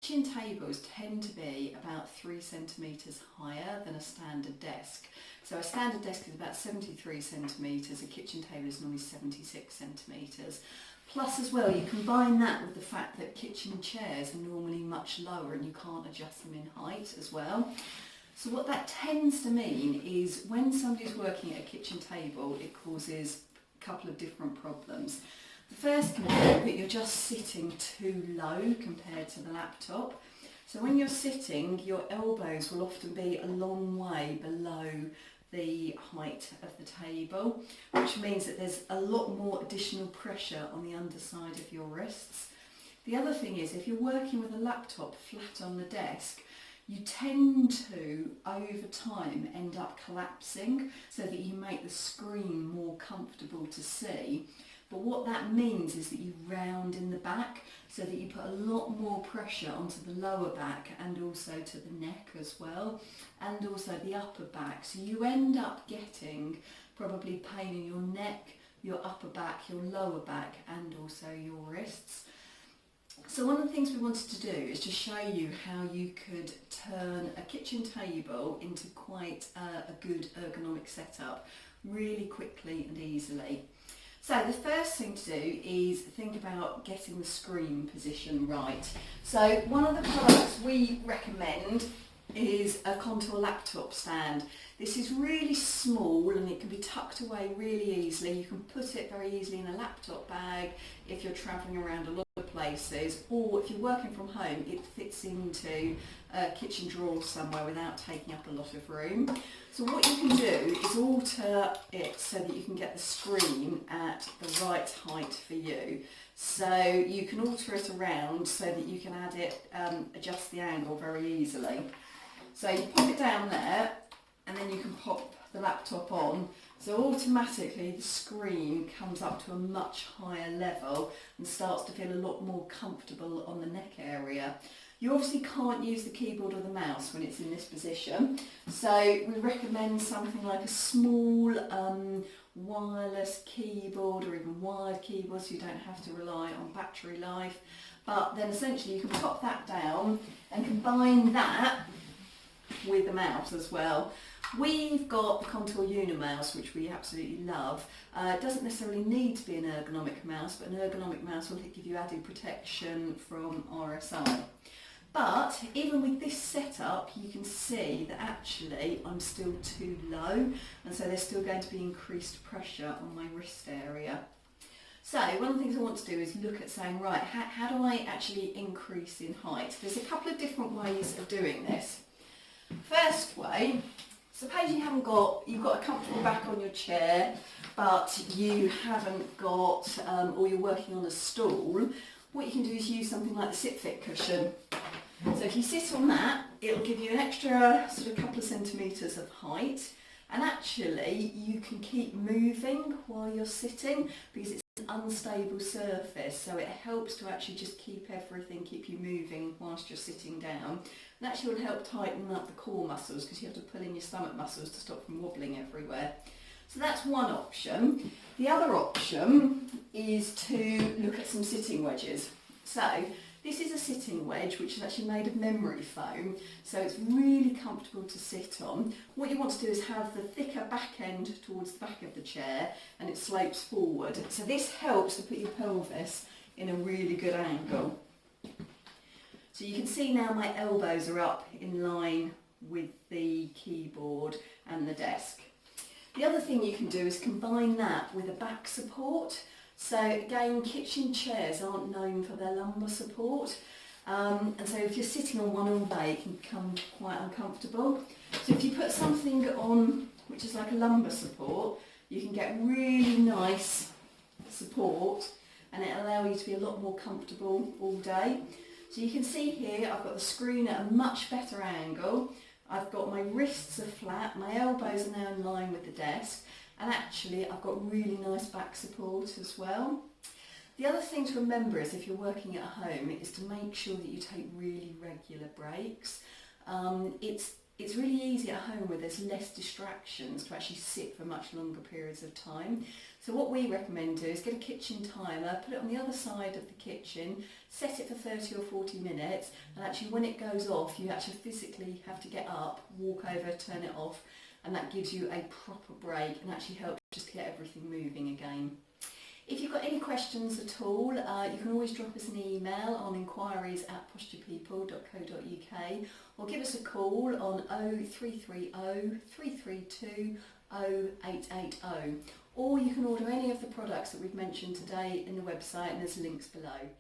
kitchen tables tend to be about 3 centimetres higher than a standard desk. So a standard desk is about 73 centimetres, a kitchen table is normally 76 centimetres. Plus as well, you combine that with the fact that kitchen chairs are normally much lower and you can't adjust them in height as well. So what that tends to mean is when somebody's working at a kitchen table, it causes a couple of different problems. The first can be that you're just sitting too low compared to the laptop. So when you're sitting, your elbows will often be a long way below the height of the table, which means that there's a lot more additional pressure on the underside of your wrists. The other thing is, if you're working with a laptop flat on the desk, you tend to, over time, end up collapsing so that you make the screen more comfortable to see. But what that means is that you round in the back so that you put a lot more pressure onto the lower back and also to the neck as well, and also the upper back. So you end up getting probably pain in your neck, your upper back, your lower back, and also your wrists. So one of the things we wanted to do is to show you how you could turn a kitchen table into quite a good ergonomic setup really quickly and easily. So the first thing to do is think about getting the screen position right. So one of the products we recommend is a Contour laptop stand. This is really small and it can be tucked away really easily. You can put it very easily in a laptop bag if you're travelling around a lot of places, or if you're working from home, it fits into a kitchen drawer somewhere without taking up a lot of room. So what you can do is alter it so that you can get the screen at the right height for you. So you can alter it around so that you can add it, adjust the angle very easily. So you pop it down there and then you can pop the laptop on. So automatically the screen comes up to a much higher level and starts to feel a lot more comfortable on the neck area. You obviously can't use the keyboard or the mouse when it's in this position, so we recommend something like a small wireless keyboard or even wired keyboard, so you don't have to rely on battery life. But then essentially you can pop that down and combine that with the mouse as well. We've got the Contour Unimouse, which we absolutely love. It doesn't necessarily need to be an ergonomic mouse, but an ergonomic mouse will give you added protection from RSI. But even with this setup, you can see that actually I'm still too low, and so there's still going to be increased pressure on my wrist area. So one of the things I want to do is look at saying, right, how do I actually increase in height? There's a couple of different ways of doing this. First way, suppose you've got a comfortable back on your chair, but you haven't got, or you're working on a stool. What you can do is use something like the sit-fit cushion. So if you sit on that, it'll give you an extra sort of couple of centimetres of height, and actually you can keep moving while you're sitting because it's an unstable surface, so it helps to actually just keep you moving whilst you're sitting down. And actually will help tighten up the core muscles because you have to pull in your stomach muscles to stop from wobbling everywhere. So that's one option. The other option is to look at some sitting wedges. So this is a sitting wedge which is actually made of memory foam, so it's really comfortable to sit on. What you want to do is have the thicker back end towards the back of the chair and it slopes forward. So this helps to put your pelvis in a really good angle. So you can see now my elbows are up in line with the keyboard and the desk. The other thing you can do is combine that with a back support. So again, kitchen chairs aren't known for their lumbar support, and so if you're sitting on one all day it can become quite uncomfortable. So if you put something on which is like a lumbar support, you can get really nice support and it'll allow you to be a lot more comfortable all day. So you can see here I've got the screen at a much better angle, I've got my wrists are flat, my elbows are now in line with the desk, and actually I've got really nice back support as well. The other thing to remember is if you're working at home is to make sure that you take really regular breaks. It's It's really easy at home where there's less distractions to actually sit for much longer periods of time. So what we recommend do is get a kitchen timer, put it on the other side of the kitchen, set it for 30 or 40 minutes, and actually when it goes off you actually physically have to get up, walk over, turn it off, and that gives you a proper break and actually helps just to get everything moving again. If you've got any questions at all, you can always drop us an email on inquiries@posturepeople.co.uk or give us a call on 0330 332 0880, or you can order any of the products that we've mentioned today in the website and there's links below.